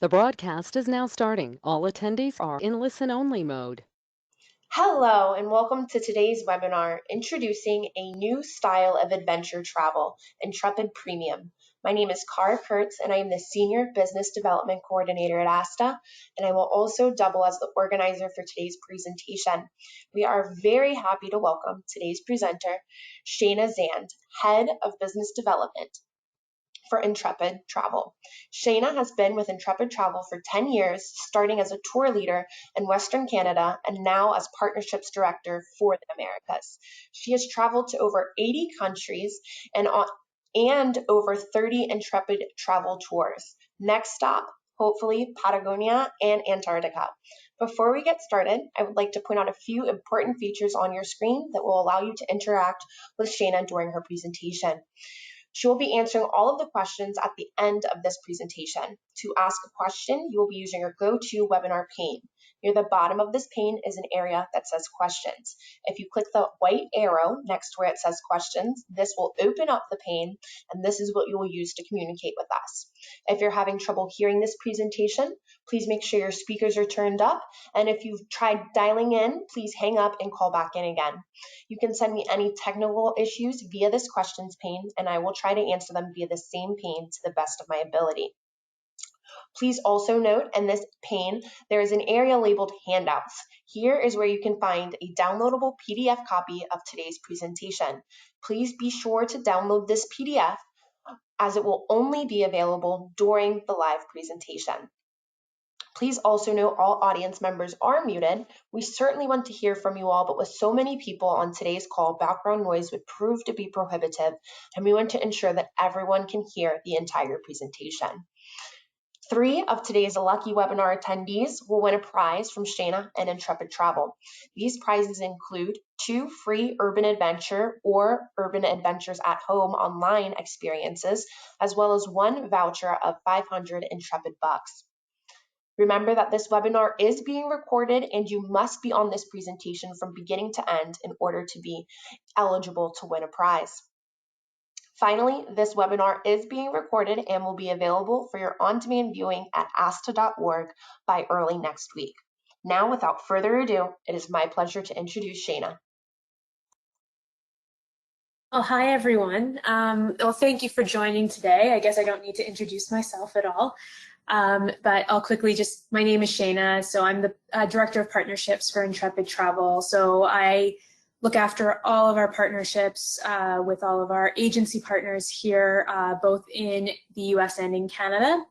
The broadcast is now starting. All attendees are in listen-only mode. Hello, and welcome to today's webinar, Introducing a New Style of Adventure Travel, Intrepid Premium. My name is Cara Kurtz, and I am the Senior Business Development Coordinator at ASTA, and I will also double as the organizer for today's presentation. We are very happy to welcome today's presenter, Shayna Zand, Head of Business Development for Intrepid Travel. Shayna has been with Intrepid Travel for 10 years, starting as a tour leader in Western Canada and now as Partnerships Director for the Americas. She has traveled to over 80 countries and over 30 Intrepid Travel tours. Next stop, hopefully Patagonia and Antarctica. Before we get started, I would like to point out a few important features on your screen that will allow you to interact with Shayna during her presentation. She will be answering all of the questions at the end of this presentation. To ask a question, you will be using your GoToWebinar pane. Near the bottom of this pane is an area that says questions. If you click the white arrow next to where it says questions, this will open up the pane, and this is what you will use to communicate with us. If you're having trouble hearing this presentation, please make sure your speakers are turned up, and if you've tried dialing in, please hang up and call back in again. You can send me any technical issues via this questions pane, and I will try to answer them via the same pane to the best of my ability. Please also note in this pane, there is an area labeled handouts. Here is where you can find a downloadable PDF copy of today's presentation. Please be sure to download this PDF as it will only be available during the live presentation. Please also note all audience members are muted. We certainly want to hear from you all, but with so many people on today's call, background noise would prove to be prohibitive, and we want to ensure that everyone can hear the entire presentation. 3 of today's lucky webinar attendees will win a prize from Shayna and Intrepid Travel. These prizes include 2 free Urban Adventure or Urban Adventures at Home online experiences, as well as 1 voucher of 500 Intrepid bucks. Remember that this webinar is being recorded and you must be on this presentation from beginning to end in order to be eligible to win a prize. Finally, this webinar is being recorded and will be available for your on-demand viewing at asta.org by early next week. Now, without further ado, it is my pleasure to introduce Shayna. Well, hi, everyone. Well, thank you for joining today. I guess I don't need to introduce myself at all. But I'll quickly my name is Shayna, so I'm the Director of Partnerships for Intrepid Travel. So I look after all of our partnerships with all of our agency partners here, both in the US and in Canada.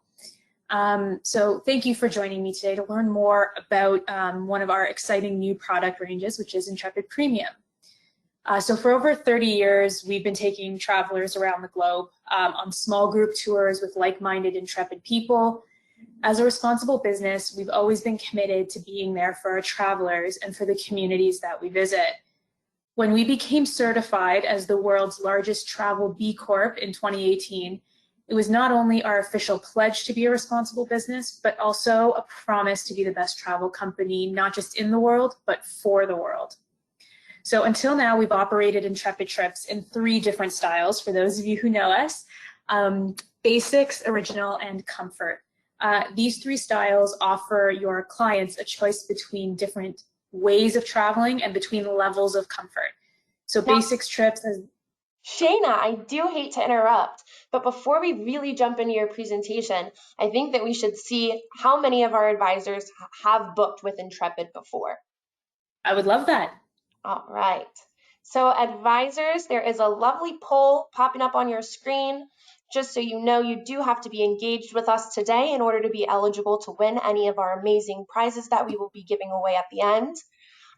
So thank you for joining me today to learn more about one of our exciting new product ranges, which is Intrepid Premium. So for over 30 years, we've been taking travelers around the globe on small group tours with like-minded Intrepid people. As a responsible business, we've always been committed to being there for our travelers and for the communities that we visit. When we became certified as the world's largest travel B Corp in 2018, it was not only our official pledge to be a responsible business, but also a promise to be the best travel company, not just in the world, but for the world. So until now, we've operated Intrepid Trips in 3 different styles, for those of you who know us: Basics, Original, and Comfort. These 3 styles offer your clients a choice between different ways of traveling and between levels of comfort. So Basics Trips is... Shayna, I do hate to interrupt, but before we really jump into your presentation, I think that we should see how many of our advisors have booked with Intrepid before. I would love that. All right. So advisors, there is a lovely poll popping up on your screen. Just so you know, you do have to be engaged with us today in order to be eligible to win any of our amazing prizes that we will be giving away at the end.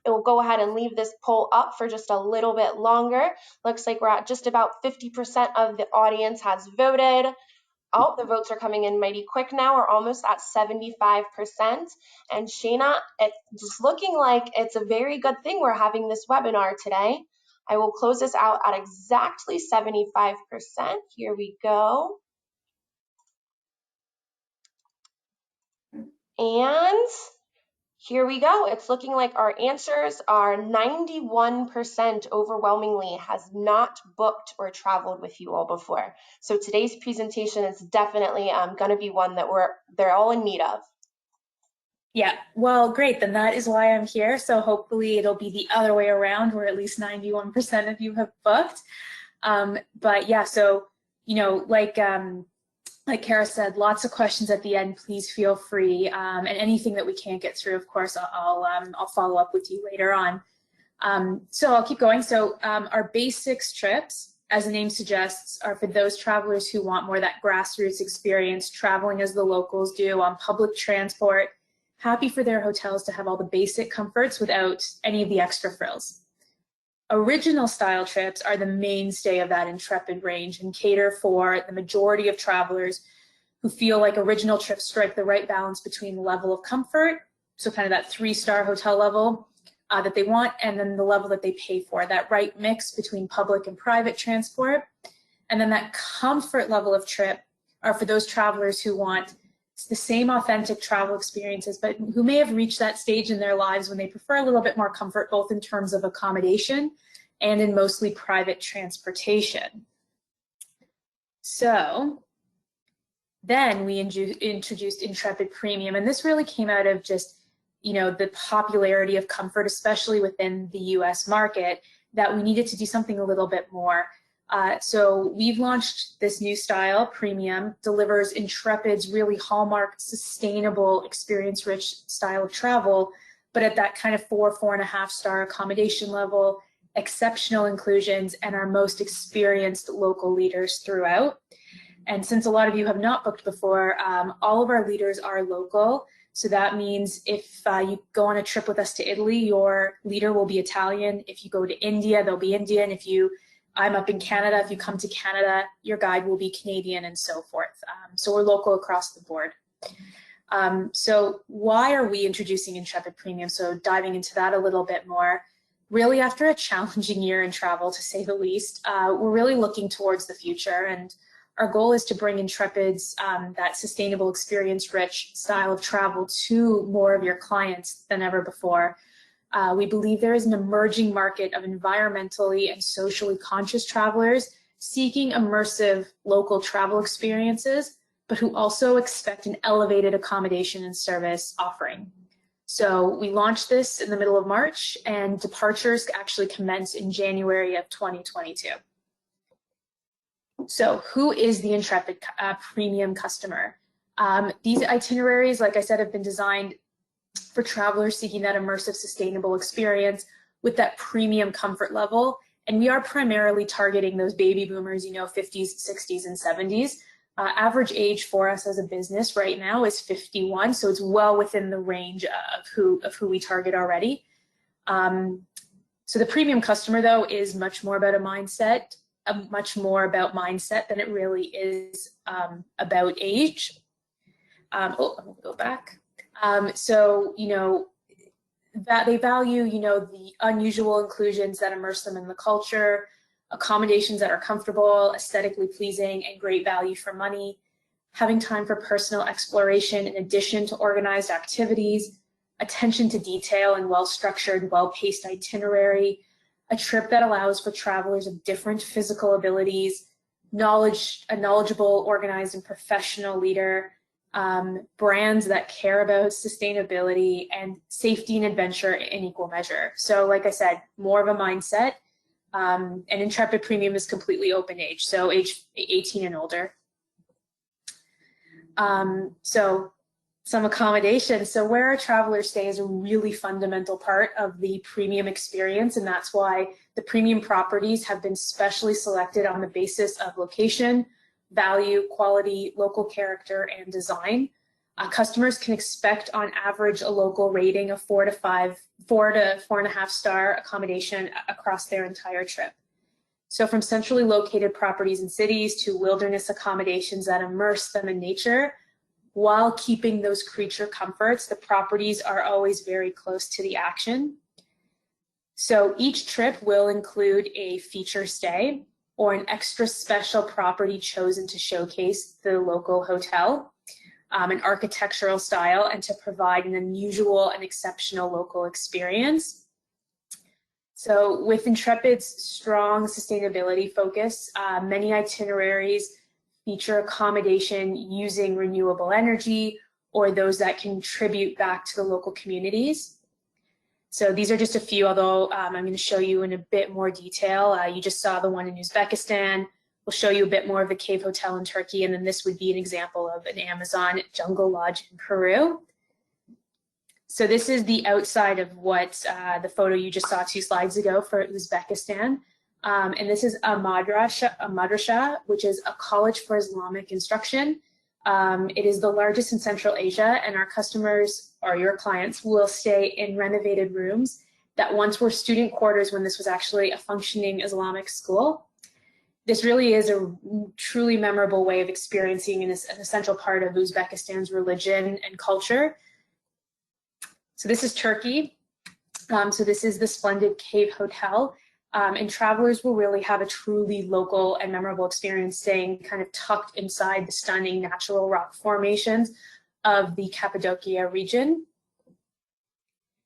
I will go ahead and leave this poll up for just a little bit longer. Looks like we're at just about 50% of the audience has voted. Oh, the votes are coming in mighty quick now. We're almost at 75%. And Shayna, it's just looking like it's a very good thing we're having this webinar today. I will close this out at exactly 75%. Here we go. And Here we go. It's looking like our answers are 91% overwhelmingly has not booked or traveled with you all before. So today's presentation is definitely going to be one that they're all in need of. Yeah, well, great. Then that is why I'm here. So hopefully it'll be the other way around, where at least 91% of you have booked. But yeah, so like Kara said, lots of questions at the end. Please feel free, and anything that we can't get through, of course, I'll follow up with you later on. So I'll keep going. So our basics trips, as the name suggests, are for those travelers who want more of that grassroots experience, traveling as the locals do on public transport, happy for their hotels to have all the basic comforts without any of the extra frills. Original style trips are the mainstay of that Intrepid range and cater for the majority of travelers who feel like original trips strike the right balance between the level of comfort, so kind of that 3-star hotel level that they want, and then the level that they pay for, that right mix between public and private transport. And then that comfort level of trip are for those travelers who want the same authentic travel experiences, but who may have reached that stage in their lives when they prefer a little bit more comfort, both in terms of accommodation and in mostly private transportation. So then we introduced Intrepid Premium, and this really came out of just the popularity of comfort, especially within the US market, that we needed to do something a little bit more. So we've launched this new style. Premium delivers Intrepid's really hallmark, sustainable, experience-rich style of travel, but at that kind of 4.5-star accommodation level, exceptional inclusions, and our most experienced local leaders throughout. And since a lot of you have not booked before, all of our leaders are local. So that means if you go on a trip with us to Italy, your leader will be Italian. If you go to India, they'll be Indian. I'm up in Canada, if you come to Canada, your guide will be Canadian, and so forth. So we're local across the board. So why are we introducing Intrepid Premium? So diving into that a little bit more. Really, after a challenging year in travel, to say the least, we're really looking towards the future, and our goal is to bring Intrepid's that sustainable, experience-rich style of travel to more of your clients than ever before. We believe there is an emerging market of environmentally and socially conscious travelers seeking immersive local travel experiences, but who also expect an elevated accommodation and service offering. So we launched this in the middle of March, and departures actually commence in January of 2022. So who is the Intrepid Premium customer? These itineraries, like I said, have been designed for travelers seeking that immersive, sustainable experience with that premium comfort level. And we are primarily targeting those baby boomers, 50s, 60s, and 70s. Average age for us as a business right now is 51, so it's well within the range of who we target already. So the premium customer, though, is much more about mindset than it really is about age. I'm gonna go back. So that they value, the unusual inclusions that immerse them in the culture, accommodations that are comfortable, aesthetically pleasing, and great value for money, having time for personal exploration in addition to organized activities, attention to detail and well-structured, well-paced itinerary, a trip that allows for travelers of different physical abilities, a knowledgeable, organized, and professional leader, brands that care about sustainability and safety and adventure in equal measure. So like I said, more of a mindset. And Intrepid Premium is completely open age, so age 18 and older. So some accommodations. So where our travelers stay is a really fundamental part of the premium experience, and that's why the premium properties have been specially selected on the basis of location, value, quality, local character, and design. Customers can expect on average a local rating of 4 to 4.5 star accommodation across their entire trip. So from centrally located properties in cities to wilderness accommodations that immerse them in nature, while keeping those creature comforts, the properties are always very close to the action. So each trip will include a feature stay or an extra special property chosen to showcase the local hotel. an architectural style, and to provide an unusual and exceptional local experience. So with Intrepid's strong sustainability focus, many itineraries feature accommodation using renewable energy or those that contribute back to the local communities. So these are just a few, although I'm going to show you in a bit more detail. You just saw the one in Uzbekistan. We'll show you a bit more of the Cave Hotel in Turkey, and then this would be an example of an Amazon jungle lodge in Peru. So this is the outside of what the photo you just saw 2 slides ago for Uzbekistan. And this is a madrasa, which is a college for Islamic instruction. It is the largest in Central Asia, and our customers, or your clients, will stay in renovated rooms that once were student quarters when this was actually a functioning Islamic school. This really is a truly memorable way of experiencing an essential part of Uzbekistan's religion and culture. So this is Turkey. So this is the splendid Cave Hotel. And travelers will really have a truly local and memorable experience staying kind of tucked inside the stunning natural rock formations of the Cappadocia region.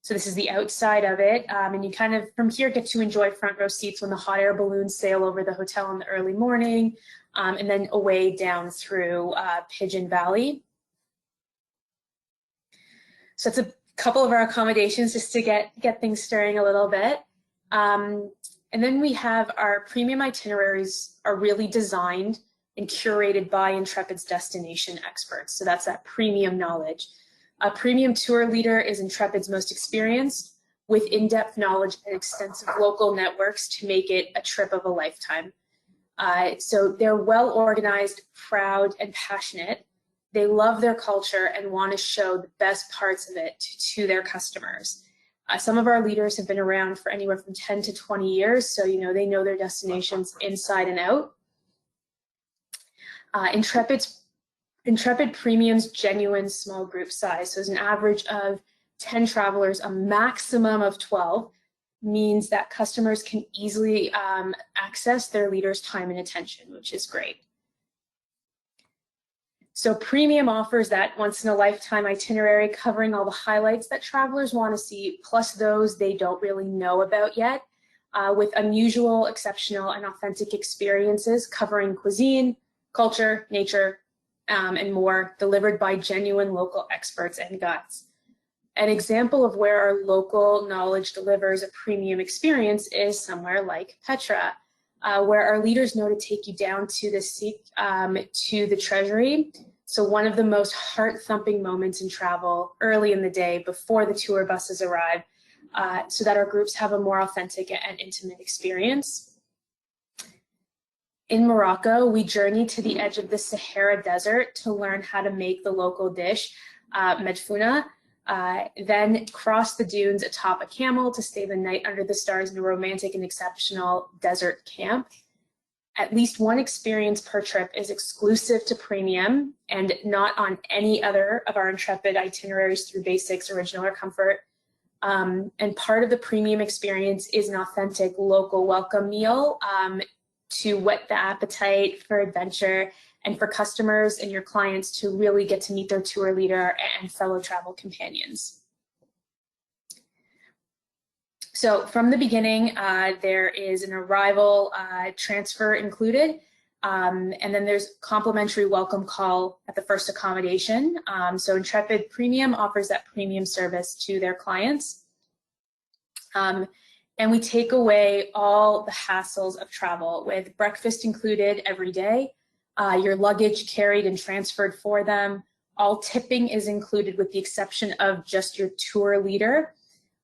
So this is the outside of it. And you kind of, from here, get to enjoy front row seats when the hot air balloons sail over the hotel in the early morning, and then away down through Pigeon Valley. So it's a couple of our accommodations just to get things stirring a little bit. And then we have our premium itineraries are really designed and curated by Intrepid's destination experts. So that's that premium knowledge. A premium tour leader is Intrepid's most experienced, with in-depth knowledge and extensive local networks to make it a trip of a lifetime. So they're well organized, proud, and passionate. They love their culture and want to show the best parts of it to their customers. Some of our leaders have been around for anywhere from 10 to 20 years, so they know their destinations inside and out. Intrepid Premium's genuine small group size, so as an average of 10 travelers, a maximum of 12, means that customers can easily access their leaders' time and attention, which is great. So Premium offers that once-in-a-lifetime itinerary covering all the highlights that travelers want to see, plus those they don't really know about yet, with unusual, exceptional, and authentic experiences covering cuisine, culture, nature, and more, delivered by genuine local experts and guides. An example of where our local knowledge delivers a premium experience is somewhere like Petra, where our leaders know to take you down to the treasury. So one of the most heart-thumping moments in travel early in the day before the tour buses arrive, so that our groups have a more authentic and intimate experience. In Morocco, we journeyed to the edge of the Sahara Desert to learn how to make the local dish, medfouna, then cross the dunes atop a camel to stay the night under the stars in a romantic and exceptional desert camp. At least one experience per trip is exclusive to Premium and not on any other of our Intrepid itineraries through Basics, Original, or Comfort. And part of the Premium experience is an authentic local welcome meal to whet the appetite for adventure and for customers and your clients to really get to meet their tour leader and fellow travel companions. So from the beginning, there is an arrival transfer included, and then there's complimentary welcome call at the first accommodation. So Intrepid Premium offers that premium service to their clients. And we take away all the hassles of travel with breakfast included every day, your luggage carried and transferred for them. All tipping is included with the exception of just your tour leader.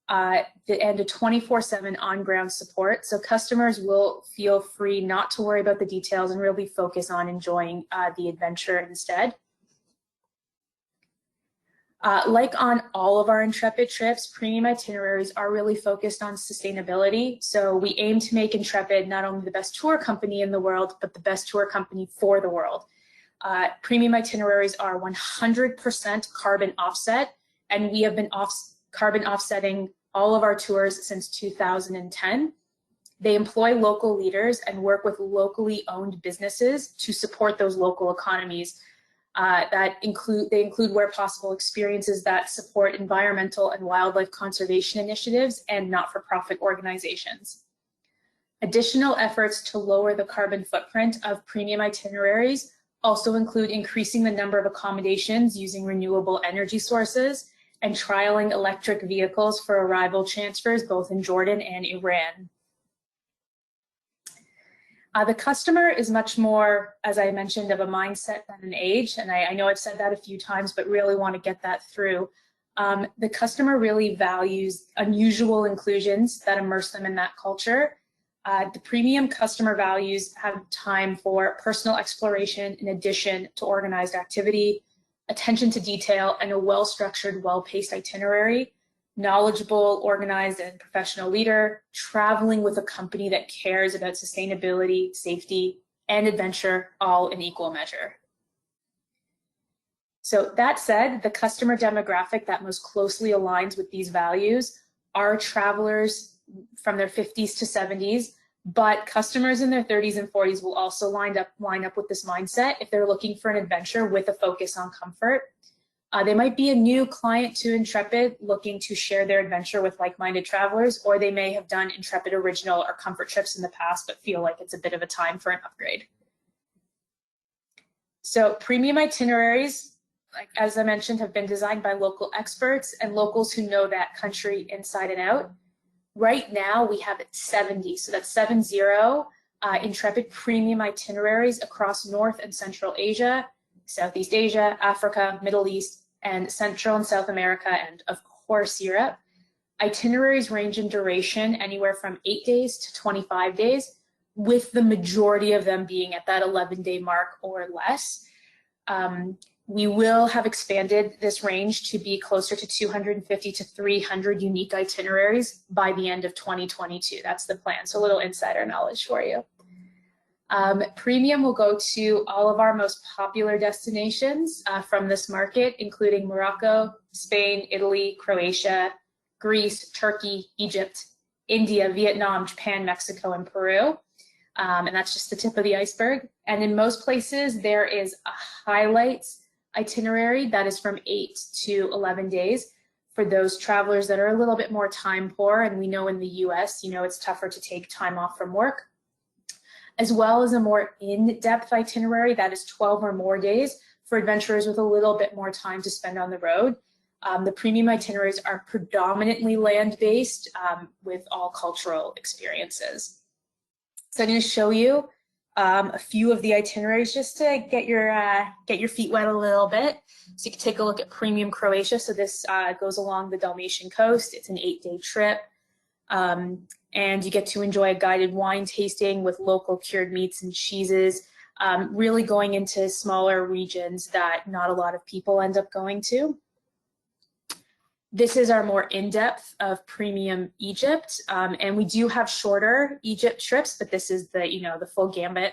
And a 24/7 on-ground support. So customers will feel free not to worry about the details and really focus on enjoying the adventure instead. Like on all of our Intrepid trips, premium itineraries are really focused on sustainability. So we aim to make Intrepid not only the best tour company in the world, but the best tour company for the world. Premium itineraries are 100% carbon offset, and we have been carbon offsetting all of our tours since 2010. They employ local leaders and work with locally owned businesses to support those local economies. They include where possible experiences that support environmental and wildlife conservation initiatives and not-for-profit organizations. Additional efforts to lower the carbon footprint of premium itineraries also include increasing the number of accommodations using renewable energy sources and trialing electric vehicles for arrival transfers both in Jordan and Iran. The customer is much more, as I mentioned, of a mindset than an age, and I know I've said that a few times, but really want to get that through. The customer really values unusual inclusions that immerse them in that culture. The premium customer values have time for personal exploration in addition to organized activity, attention to detail, and a well-structured, well-paced itinerary, knowledgeable, organized, and professional leader, traveling with a company that cares about sustainability, safety, and adventure, all in equal measure. So that said, the customer demographic that most closely aligns with these values are travelers from their 50s to 70s, but customers in their 30s and 40s will also line up with this mindset if they're looking for an adventure with a focus on comfort. They might be a new client to Intrepid looking to share their adventure with like-minded travelers, or they may have done Intrepid Original or Comfort trips in the past but feel like it's a bit of a time for an upgrade. So premium itineraries, as I mentioned, have been designed by local experts and locals who know that country inside and out. Right now, we have 70, so that's 70 Intrepid Premium itineraries across North and Central Asia, Southeast Asia, Africa, Middle East, and Central and South America, and of course, Europe. Itineraries range in duration anywhere from 8 days to 25 days, with the majority of them being at that 11-day mark or less. We will have expanded this range to be closer to 250 to 300 unique itineraries by the end of 2022. That's the plan. So a little insider knowledge for you. Premium will go to all of our most popular destinations from this market, including Morocco, Spain, Italy, Croatia, Greece, Turkey, Egypt, India, Vietnam, Japan, Mexico, and Peru. And that's just the tip of the iceberg. And in most places, there is a highlights itinerary that is from 8 to 11 days for those travelers that are a little bit more time poor. And we know in the US, it's tougher to take time off from work, as well as a more in-depth itinerary that is 12 or more days for adventurers with a little bit more time to spend on the road. The premium itineraries are predominantly land-based with all cultural experiences. So I'm going to show you a few of the itineraries just to get your feet wet a little bit. So you can take a look at Premium Croatia. So this goes along the Dalmatian coast. It's an 8-day trip. And you get to enjoy a guided wine tasting with local cured meats and cheeses, really going into smaller regions that not a lot of people end up going to. This is our more in-depth of Premium Egypt, and we do have shorter Egypt trips, but this is the full gambit.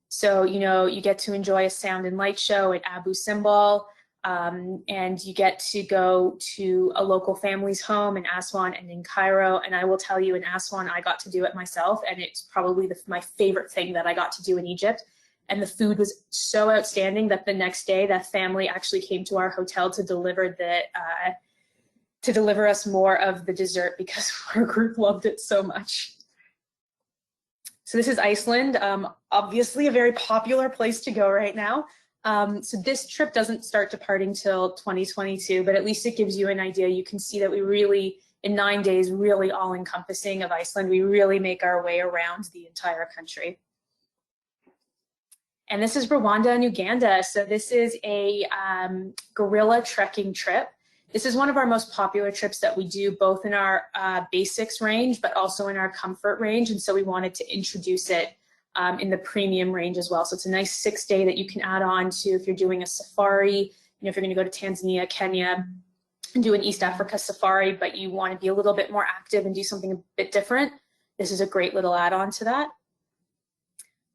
So you get to enjoy a sound and light show at Abu Simbel, and you get to go to a local family's home in Aswan and in Cairo. And I will tell you, in Aswan, I got to do it myself, and it's probably my favorite thing that I got to do in Egypt. And the food was so outstanding that the next day, that family actually came to our hotel to deliver us more of the dessert because our group loved it so much. So this is Iceland, obviously a very popular place to go right now. So this trip doesn't start departing till 2022, but at least it gives you an idea. You can see that we really, in 9 days, really all encompassing of Iceland, we really make our way around the entire country. And this is Rwanda and Uganda. So this is a gorilla trekking trip. This is one of our most popular trips that we do, both in our basics range, but also in our comfort range. And so we wanted to introduce it in the premium range as well. So it's a nice 6-day that you can add on to if you're doing a safari, if you're going to go to Tanzania, Kenya, and do an East Africa safari, but you want to be a little bit more active and do something a bit different. This is a great little add-on to that.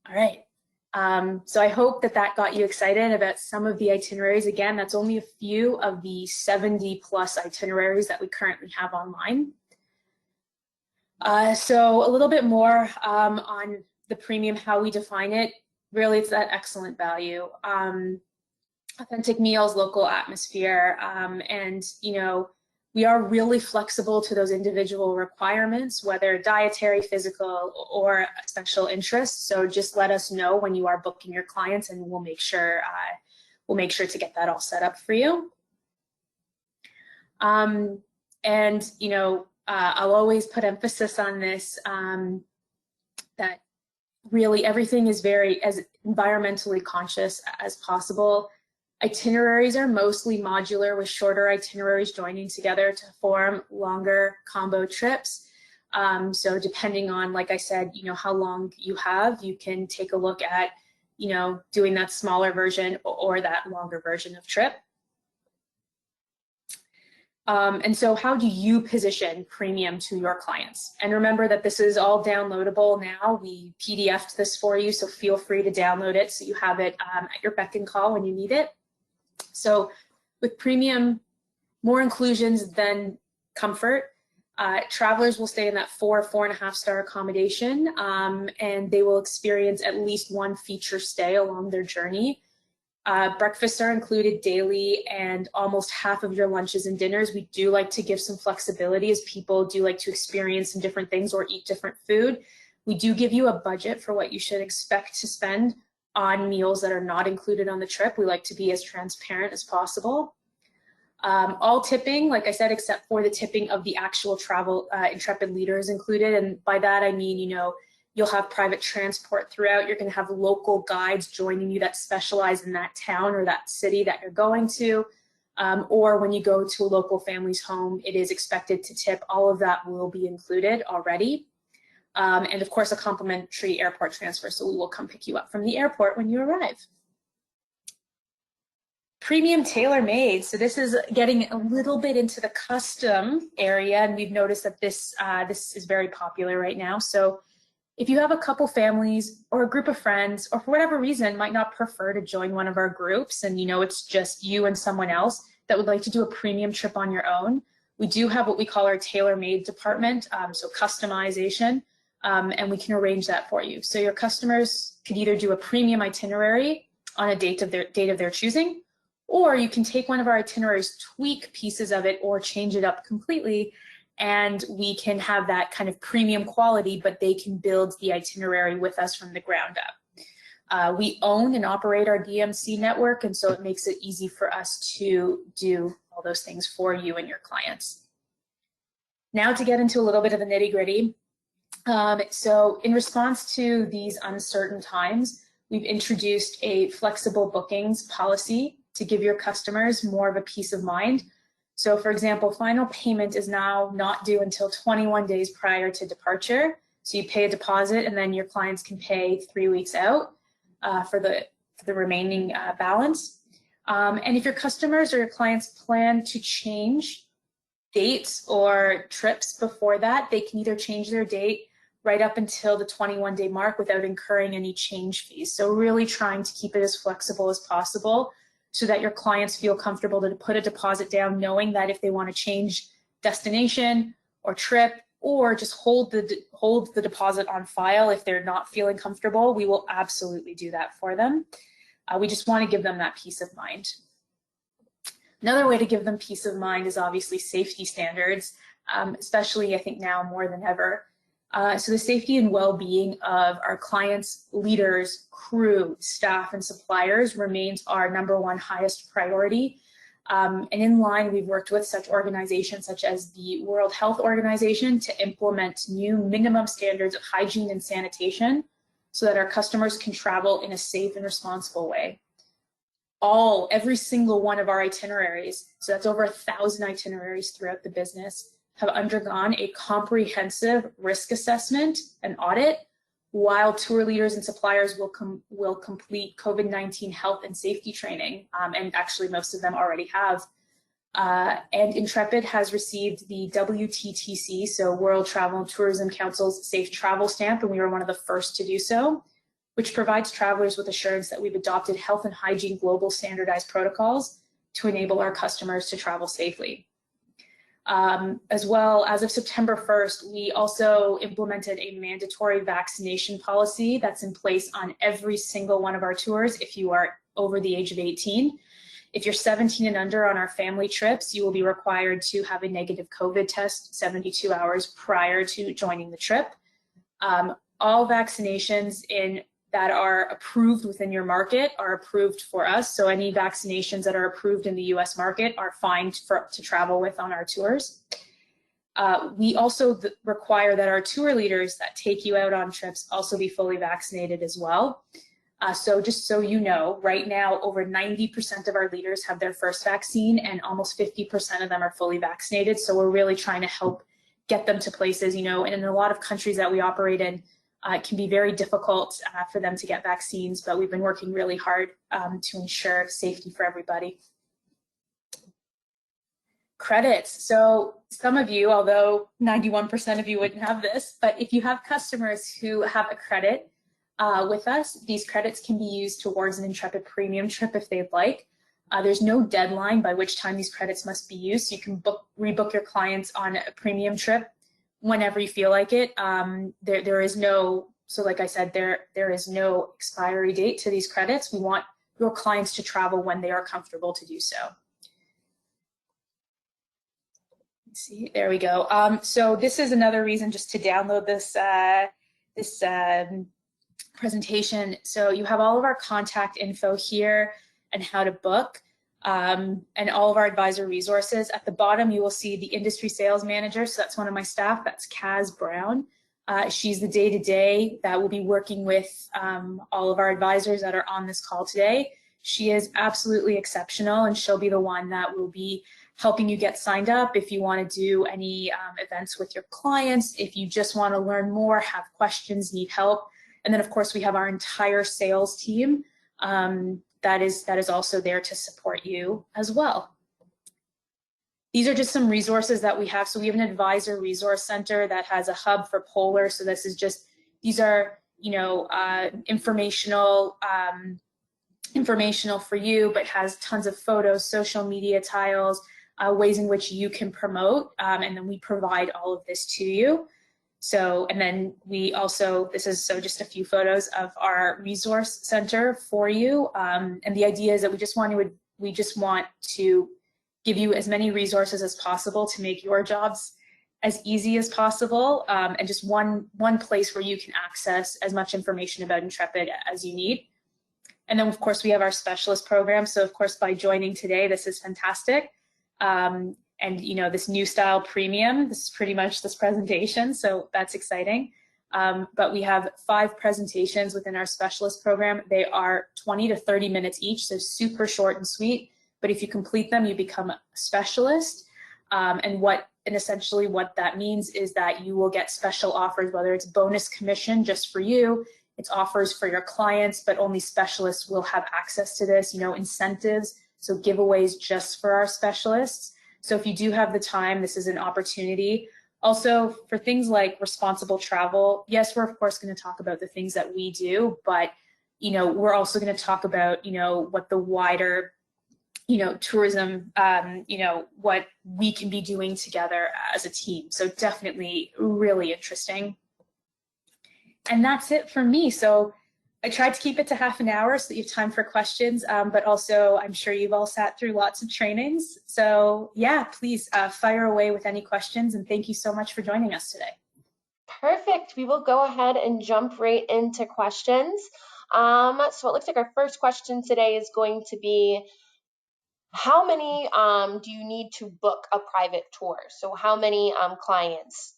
All right. So I hope that got you excited about some of the itineraries. Again, that's only a few of the 70 plus itineraries that we currently have online. So a little bit more on the premium, how we define it. Really, it's that excellent value. Authentic meals, local atmosphere, and we are really flexible to those individual requirements, whether dietary, physical, or special interests. So just let us know when you are booking your clients, and we'll make sure to get that all set up for you. And I'll always put emphasis on this, that really everything is very as environmentally conscious as possible. Itineraries are mostly modular, with shorter itineraries joining together to form longer combo trips. So depending on, like I said, how long you have, you can take a look at, doing that smaller version or that longer version of trip. And so how do you position premium to your clients? And remember that this is all downloadable now. We PDF'd this for you, so feel free to download it so you have it at your beck and call when you need it. So with premium, more inclusions than comfort. Travelers will stay in that 4.5 star accommodation, and they will experience at least one feature stay along their journey. Breakfasts are included daily, and almost half of your lunches and dinners. We do like to give some flexibility, as people do like to experience some different things or eat different food. We do give you a budget for what you should expect to spend on meals that are not included on the trip. We like to be as transparent as possible. All tipping, like I said, except for the tipping of the actual travel Intrepid leader is included. And by that, I mean, you'll have private transport throughout. You're going to have local guides joining you that specialize in that town or that city that you're going to. Or when you go to a local family's home, it is expected to tip. All of that will be included already. And of course, a complimentary airport transfer. So we will come pick you up from the airport when you arrive. Premium tailor-made. So this is getting a little bit into the custom area, and we've noticed that this is very popular right now. So if you have a couple families or a group of friends, or for whatever reason might not prefer to join one of our groups, and it's just you and someone else that would like to do a premium trip on your own, we do have what we call our tailor-made department, so customization, and we can arrange that for you. So your customers could either do a premium itinerary on a date of their choosing, or you can take one of our itineraries, tweak pieces of it, or change it up completely, and we can have that kind of premium quality, but they can build the itinerary with us from the ground up. We own and operate our DMC network, and so it makes it easy for us to do all those things for you and your clients. Now to get into a little bit of the nitty-gritty. So in response to these uncertain times, we've introduced a flexible bookings policy to give your customers more of a peace of mind. So for example, final payment is now not due until 21 days prior to departure. So you pay a deposit, and then your clients can pay 3 weeks out for the remaining balance. And if your customers or your clients plan to change dates or trips before that, they can either change their date right up until the 21-day mark without incurring any change fees. So really trying to keep it as flexible as possible, so that your clients feel comfortable to put a deposit down, knowing that if they want to change destination or trip, or just hold the deposit on file if they're not feeling comfortable, we will absolutely do that for them. We just want to give them that peace of mind. Another way to give them peace of mind is obviously safety standards, especially I think now more than ever. So the safety and well-being of our clients, leaders, crew, staff, and suppliers remains our #1 highest priority. And in line, we've worked with such organizations such as the World Health Organization to implement new minimum standards of hygiene and sanitation so that our customers can travel in a safe and responsible way. Every single one of our itineraries, so that's over 1,000 itineraries throughout the business, have undergone a comprehensive risk assessment and audit, while tour leaders and suppliers will complete COVID-19 health and safety training, and actually most of them already have. And Intrepid has received the WTTC, so World Travel and Tourism Council's Safe Travel Stamp, and we were one of the first to do so, which provides travelers with assurance that we've adopted health and hygiene global standardized protocols to enable our customers to travel safely. As well, as of September 1st, we also implemented a mandatory vaccination policy that's in place on every single one of our tours if you are over the age of 18. If you're 17 and under on our family trips, you will be required to have a negative COVID test 72 hours prior to joining the trip. All vaccinations that are approved within your market are approved for us. So any vaccinations that are approved in the US market are fine to travel with on our tours. We also require that our tour leaders that take you out on trips also be fully vaccinated as well. So just so you know, right now, over 90% of our leaders have their first vaccine and almost 50% of them are fully vaccinated. So we're really trying to help get them to places, and in a lot of countries that we operate in, it can be very difficult for them to get vaccines, but we've been working really hard to ensure safety for everybody. Credits. So some of you, although 91% of you wouldn't have this, but if you have customers who have a credit with us, these credits can be used towards an Intrepid Premium trip if they'd like. There's no deadline by which time these credits must be used. So you can rebook your clients on a premium trip whenever you feel like it. There is no, so like I said, there is no expiry date to these credits. We want your clients to travel when they are comfortable to do so. Let's see, there we go. So this is another reason just to download this presentation. So you have all of our contact info here and how to book. And all of our advisor resources. At the bottom, you will see the industry sales manager. So that's one of my staff. That's Kaz Brown. She's the day-to-day that will be working with all of our advisors that are on this call today. She is absolutely exceptional, and she'll be the one that will be helping you get signed up if you want to do any events with your clients, if you just want to learn more, have questions, need help. And then, of course, we have our entire sales team. That is also there to support you as well. These are just some resources that we have. So we have an advisor resource center that has a hub for Polar. So this is just, these are, informational for you, but has tons of photos, social media tiles, ways in which you can promote. And then we provide all of this to you. So, and then we also, this is so just a few photos of our resource center for you. And the idea is that we just want to give you as many resources as possible to make your jobs as easy as possible, and just one place where you can access as much information about Intrepid as you need. And then, of course, we have our specialist program. So, of course, by joining today, this is fantastic. And this new style premium, this is pretty much this presentation, so that's exciting. But we have 5 presentations within our specialist program. They are 20 to 30 minutes each, so super short and sweet. But if you complete them, you become a specialist. And essentially what that means is that you will get special offers, whether it's bonus commission just for you, it's offers for your clients, but only specialists will have access to this, incentives, so giveaways just for our specialists. So if you do have the time, this is an opportunity. Also, for things like responsible travel, yes, we're of course going to talk about the things that we do, but we're also going to talk about what the wider tourism, what we can be doing together as a team. So definitely really interesting. And that's it for me. So I tried to keep it to half an hour so that you have time for questions, but also I'm sure you've all sat through lots of trainings. So yeah, please fire away with any questions, and thank you so much for joining us today. Perfect. We will go ahead and jump right into questions. So it looks like our first question today is going to be, how many do you need to book a private tour? So how many clients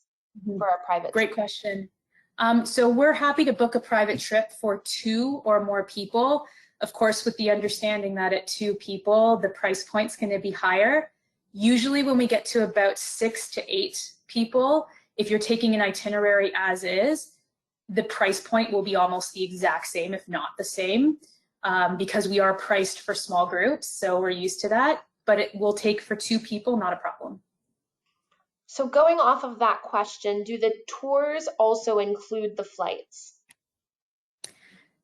for a private Great tour? question. So we're happy to book a private trip for 2 or more people, of course, with the understanding that at 2 people, the price point's going to be higher. Usually when we get to about 6 to 8 people, if you're taking an itinerary as is, the price point will be almost the exact same, if not the same, because we are priced for small groups. So we're used to that, but it will take for 2 people, not a problem. So going off of that question, do the tours also include the flights?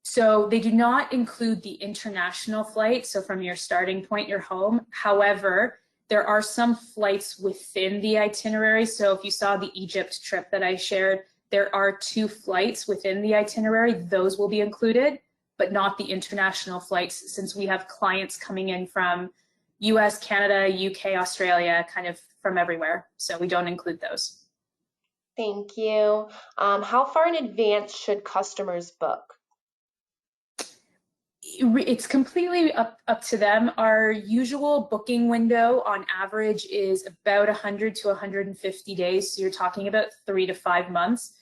So they do not include the international flight, so from your starting point, your home. However, There are some flights within the itinerary. So if you saw the Egypt trip that I shared, there are 2 flights within the itinerary. Those will be included, but not the international flights, since we have clients coming in from US, Canada, UK, Australia, kind of from everywhere. So we don't include those. Thank you. How far in advance should customers book? It's completely up to them. Our usual booking window on average is about 100 to 150 days. So you're talking about 3 to 5 months.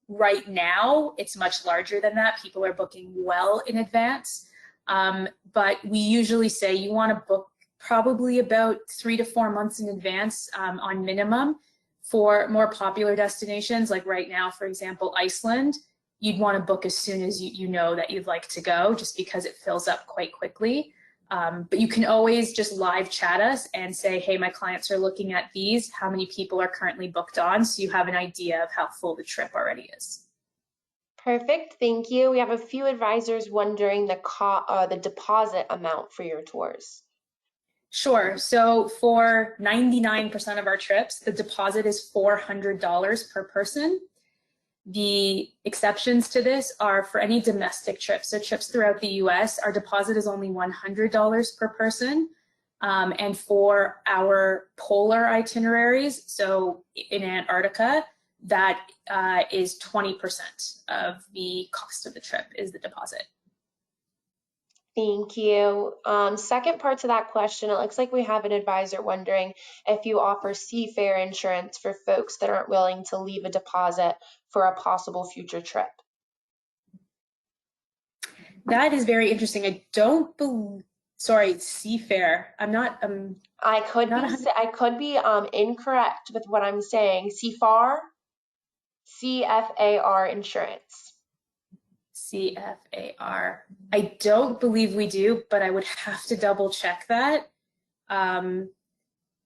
Right now, it's much larger than that. People are booking well in advance. But we usually say you want to book probably about 3 to 4 months in advance on minimum. For more popular destinations, like right now, for example, Iceland, you'd want to book as soon as you know that you'd like to go, just because it fills up quite quickly. But you can always just live chat us and say, hey, my clients are looking at these. How many people are currently booked on? So you have an idea of how full the trip already is. Perfect, thank you. We have a few advisors wondering the deposit amount for your tours. Sure. So for 99% of our trips, the deposit is $400 per person. The exceptions to this are for any domestic trips. So trips throughout the US, our deposit is only $100 per person. And for our polar itineraries, so in Antarctica, that is 20% of the cost of the trip is the deposit. Thank you. Second part to that question, it looks like we have an advisor wondering if you offer seafare insurance for folks that aren't willing to leave a deposit for a possible future trip. That is very interesting. I don't believe, sorry, seafare. I'm not, I could be incorrect with what I'm saying. CFAR, CFAR insurance. CFAR. I don't believe we do, but I would have to double check that.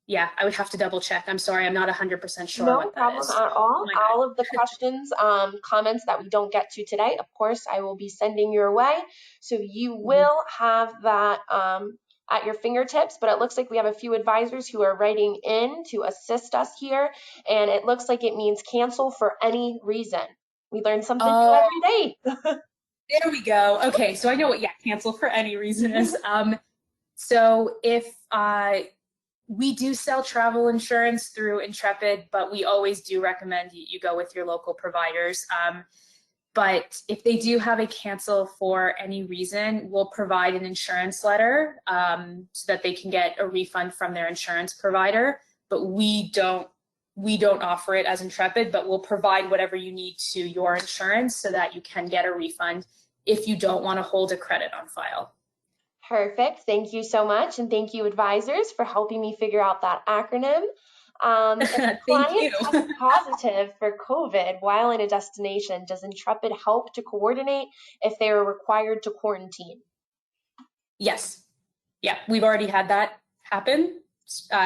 Yeah, I would have to double check. I'm sorry, I'm not 100% sure what that is. No problem at all. All of the questions, comments that we don't get to today, of course, I will be sending your way. So you will have that at your fingertips, but it looks like we have a few advisors who are writing in to assist us here, and it looks like it means cancel for any reason. We learn something new every day. There we go. Okay, so I know what cancel for any reason is. So if we do sell travel insurance through Intrepid, but we always do recommend you go with your local providers. But if they do have a cancel for any reason, we'll provide an insurance letter so that they can get a refund from their insurance provider. But we don't offer it as Intrepid, but we'll provide whatever you need to your insurance so that you can get a refund if you don't want to hold a credit on file. Perfect. Thank you so much. And thank you, advisors, for helping me figure out that acronym. If a client tests positive for COVID while in a destination, does Intrepid help to coordinate if they are required to quarantine? Yes. Yeah, we've already had that happen.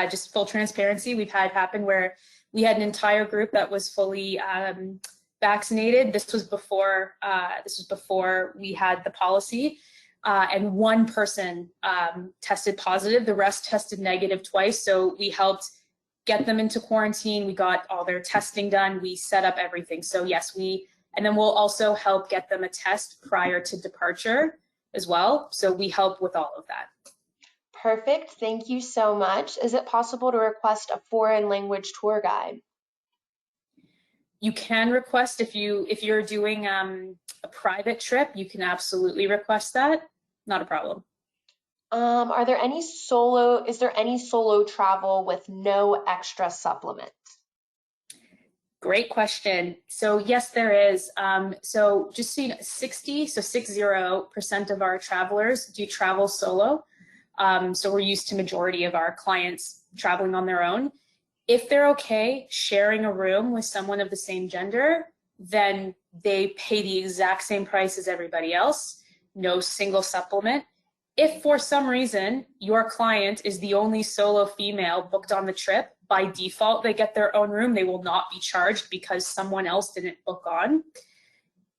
Just full transparency, we've had happen where we had an entire group that was fully vaccinated. This was before we had the policy. And one person tested positive, the rest tested negative twice. So we helped get them into quarantine. We got all their testing done. We set up everything. So yes, and then we'll also help get them a test prior to departure as well. So we help with all of that. Perfect. Thank you so much. Is it possible to request a foreign language tour guide? You can request if you're doing a private trip, you can absolutely request that. Not a problem. Is there any solo travel with no extra supplement? Great question. So yes, there is. So just so you know, 60% of our travelers do travel solo. So we're used to majority of our clients traveling on their own. If they're okay sharing a room with someone of the same gender, then they pay the exact same price as everybody else. No single supplement. If for some reason your client is the only solo female booked on the trip, by default they get their own room. They will not be charged because someone else didn't book on.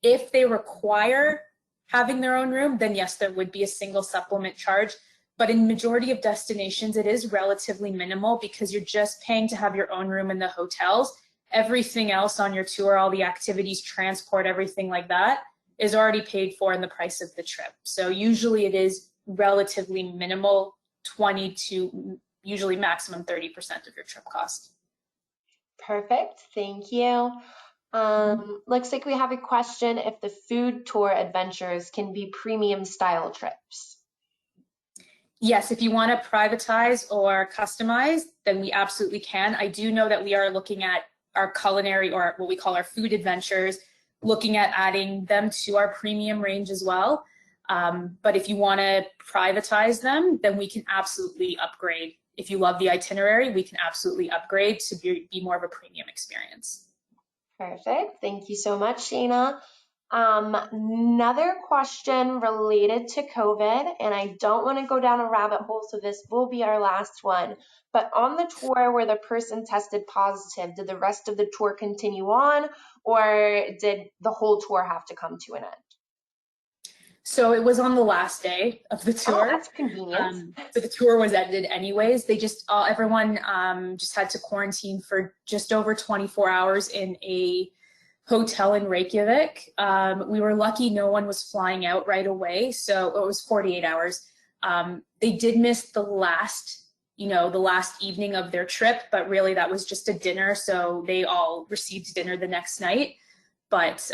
If they require having their own room, then yes, there would be a single supplement charge. But in majority of destinations, it is relatively minimal because you're just paying to have your own room in the hotels. Everything else on your tour, all the activities, transport, everything like that is already paid for in the price of the trip. So usually it is relatively minimal, 20 to usually maximum 30% of your trip cost. Perfect. Thank you. Looks like we have a question if the food tour adventures can be premium style trips. Yes, if you want to privatize or customize, then we absolutely can. I do know that we are looking at our culinary, or what we call our food adventures, looking at adding them to our premium range as well. But if you want to privatize them, then we can absolutely upgrade. If you love the itinerary, we can absolutely upgrade to be more of a premium experience. Perfect. Thank you so much, Shayna. Another question related to COVID, and I don't want to go down a rabbit hole, so this will be our last one. But on the tour where the person tested positive, did the rest of the tour continue on, or did the whole tour have to come to an end? So it was on the last day of the Oh, tour. that's convenient. So the tour was ended anyways. They just, everyone just had to quarantine for just over 24 hours in a hotel in Reykjavik. We were lucky no one was flying out right away. So it was 48 hours. They did miss the last evening of their trip, but really that was just a dinner. So they all received dinner the next night. But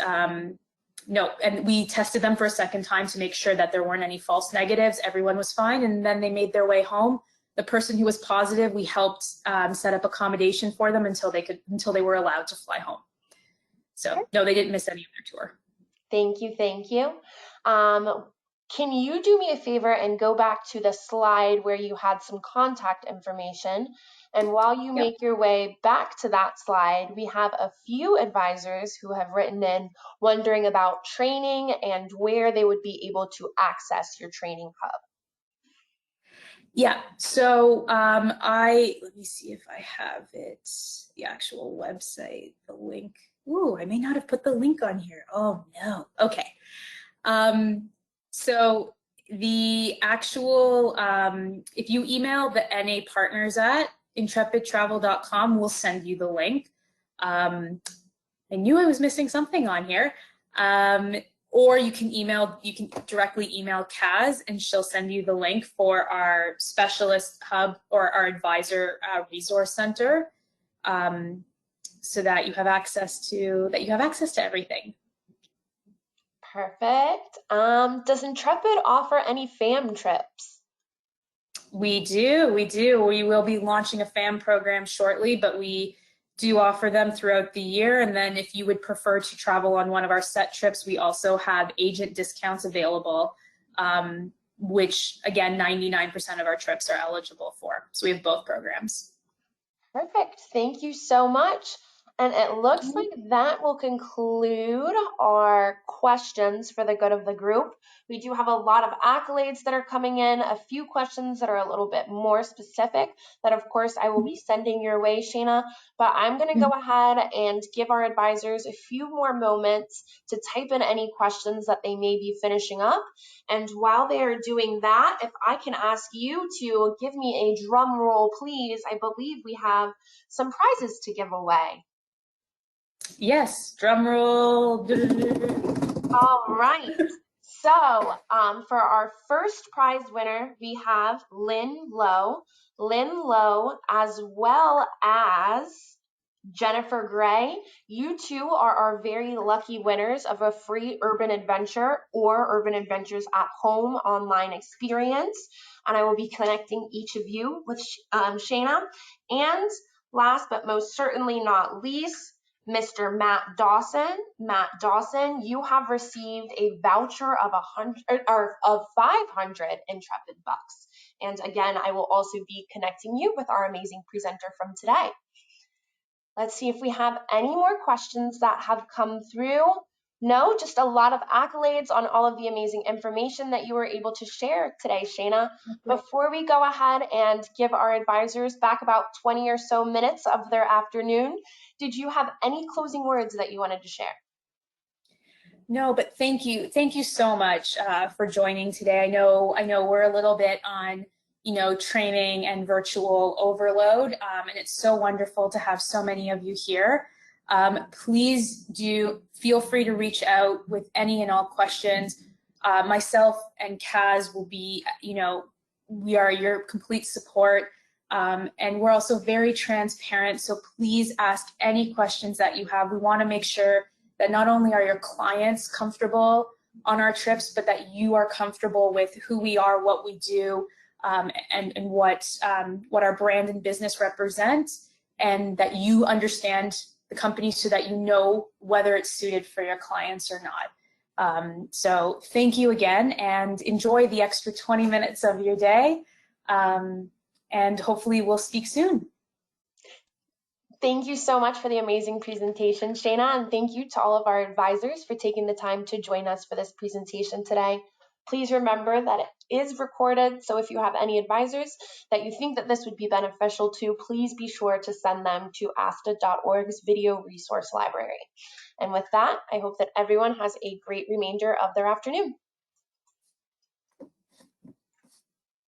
no, and we tested them for a second time to make sure that there weren't any false negatives. Everyone was fine, and then they made their way home. The person who was positive, we helped set up accommodation for them until they were allowed to fly home. So no, they didn't miss any of their tour. Thank you, thank you. Can you do me a favor and go back to the slide where you had some contact information? And while you make your way back to that slide, we have a few advisors who have written in wondering about training and where they would be able to access your training hub. Yeah, so let me see if I have it, the actual website, the link. Ooh, I may not have put the link on here. Oh no, okay. So the actual, if you email the NA partners at intrepidtravel.com, we'll send you the link. I knew I was missing something on here. Or you can directly email Kaz and she'll send you the link for our specialist hub or our advisor resource center, so that you have access to everything. Perfect. Does Intrepid offer any FAM trips? We do. We will be launching a FAM program shortly, but we do offer them throughout the year. And then if you would prefer to travel on one of our set trips, we also have agent discounts available, which again, 99% of our trips are eligible for. So we have both programs. Perfect. Thank you so much. And it looks like that will conclude our questions for the good of the group. We do have a lot of accolades that are coming in, a few questions that are a little bit more specific that of course I will be sending your way, Shayna, but I'm going to go ahead and give our advisors a few more moments to type in any questions that they may be finishing up. And while they are doing that, if I can ask you to give me a drum roll, please. I believe we have some prizes to give away. Yes, drum roll. All right. So for our first prize winner, we have Lynn Lowe. Lynn Lowe, as well as Jennifer Gray. You two are our very lucky winners of a free Urban Adventure or Urban Adventures at Home online experience. And I will be connecting each of you with Shayna. And last but most certainly not least, Mr. Matt Dawson. Matt Dawson, you have received a voucher of 500 Intrepid bucks. And again, I will also be connecting you with our amazing presenter from today. Let's see if we have any more questions that have come through. No, just a lot of accolades on all of the amazing information that you were able to share today, Shayna. Before we go ahead and give our advisors back about 20 or so minutes of their afternoon, did you have any closing words that you wanted to share? No, but thank you. Thank you so much for joining today. I know we're a little bit on, training and virtual overload, and it's so wonderful to have so many of you here. Please do feel free to reach out with any and all questions. Myself and Kaz will be, we are your complete support. And we're also very transparent, so please ask any questions that you have. We want to make sure that not only are your clients comfortable on our trips, but that you are comfortable with who we are, what we do, and what our brand and business represents, and that you understand the company so that you know whether it's suited for your clients or not. So thank you again, and enjoy the extra 20 minutes of your day, and hopefully we'll speak soon. Thank you so much for the amazing presentation, Shayna, and thank you to all of our advisors for taking the time to join us for this presentation today. Please remember that it is recorded, so if you have any advisors that you think that this would be beneficial to, please be sure to send them to asta.org's video resource library. And with that, I hope that everyone has a great remainder of their afternoon.